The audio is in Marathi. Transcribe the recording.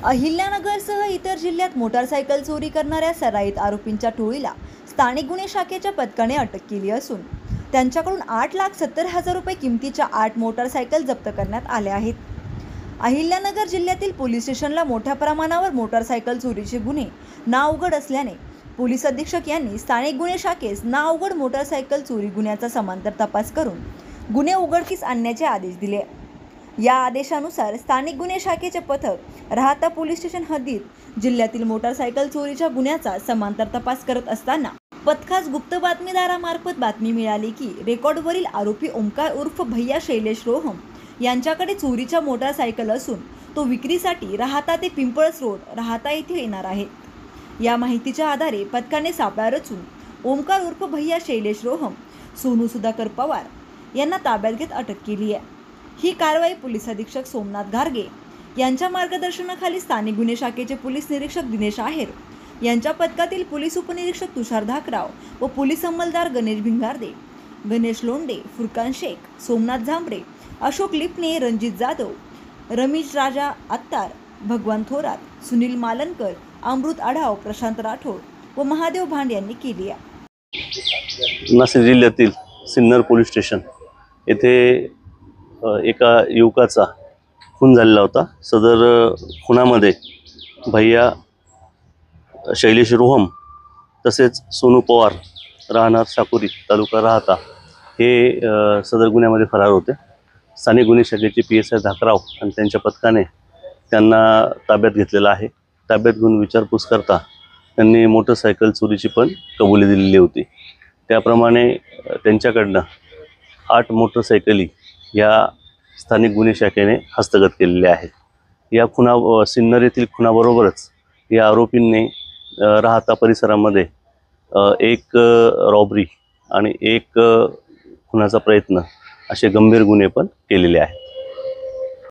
अहिल्यानगरसह इतर जिल्ह्यात मोटारसायकल चोरी करणाऱ्या सराईत आरोपींच्या टोळीला स्थानिक गुन्हे शाखेच्या पथकाने अटक केली असून त्यांच्याकडून 8,70,000 रुपये किमतीच्या 8 मोटारसायकल जप्त करण्यात आल्या आहेत। अहिल्यानगर जिल्ह्यातील पोलीस स्टेशनला मोठ्या प्रमाणावर मोटारसायकल चोरीचे गुन्हे नाउघड असल्याने पोलीस अधीक्षक यांनी स्थानिक गुन्हे शाखेस नाउघड मोटारसायकल चोरी गुन्ह्याचा समांतर तपास करून गुन्हे उघडकीस आणण्याचे आदेश दिले। या आदेशानुसार स्थानिक गुन्हे शाखेचे पथक राहाता पोलीस स्टेशन हद्दीत जिल्ह्यातील मोटारसायकल चोरीच्या गुन्ह्याचा समांतर तपास करत असताना पथकास गुप्त बातमीदारामार्फत बातमी मिळाली की रेकॉर्डवरील आरोपी ओमकार उर्फ भैया शैलेश रोहम यांच्याकडे चोरीच्या मोटारसायकल असून तो विक्रीसाठी राहाता ते पिंपळस रोड राहाता येथे येणार आहे। या माहितीच्या आधारे पथकाने सापळा रचून ओमकार उर्फ भैया शैलेश रोहम सोनू सुधाकर पवार यांना ताब्यात घेत अटक केली आहे। ही कारवाई पोलीस अधीक्षक सोमनाथ घारगे यांच्या मार्गदर्शनाखाली स्थानिक गुन्हे शाखेचे पोलीस निरीक्षक दिनेश आहेर यांच्या पथकातील पोलीस उपनिरीक्षक तुषार धाकराव व पोलीस अंमलदार गणेश भिंगारदे, गणेश लोंडे, फुरकान शेख, सोमनाथ झांबरे, अशोक लिपणे, रणजित जाधव, रमेश राजा अत्तार, भगवान थोरात, सुनील मालनकर, अमृत आढाव, प्रशांत राठोड व महादेव भांड यांनी केली आहे। नाशिक जिल्ह्यातील सिन्नर पोलीस स्टेशन येथे एका युवकाचा खून झालेला होता। सदर खुनामध्ये भैया शैलेश रोहम तसेच सोनू पवार राहणार साकुरी तालुका राहाता हे सदर गुन्ह्यामध्ये फरार होते। स्थानिक गुन्हे शाखेचे PSI धाकराव आणि त्यांच्या पथकाने त्यांना ताब्यात घेतलेला आहे। ताब्यात घेऊन विचारपूस करता त्यांनी मोटरसायकल चोरीची पण कबुली दिलेली होती। त्याप्रमाणे त्यांच्याकडनं 8 मोटरसायकली या स्थानिक गुन्हे शाखेने हस्तगत केलेल्या आहेत। या सिन्नर येथील खुनाबरोबरच या आरोपींनी राहाता परिसरामध्ये एक रॉबरी आणि एक खुनाचा प्रयत्न असे गंभीर गुन्हे पण केलेले आहेत।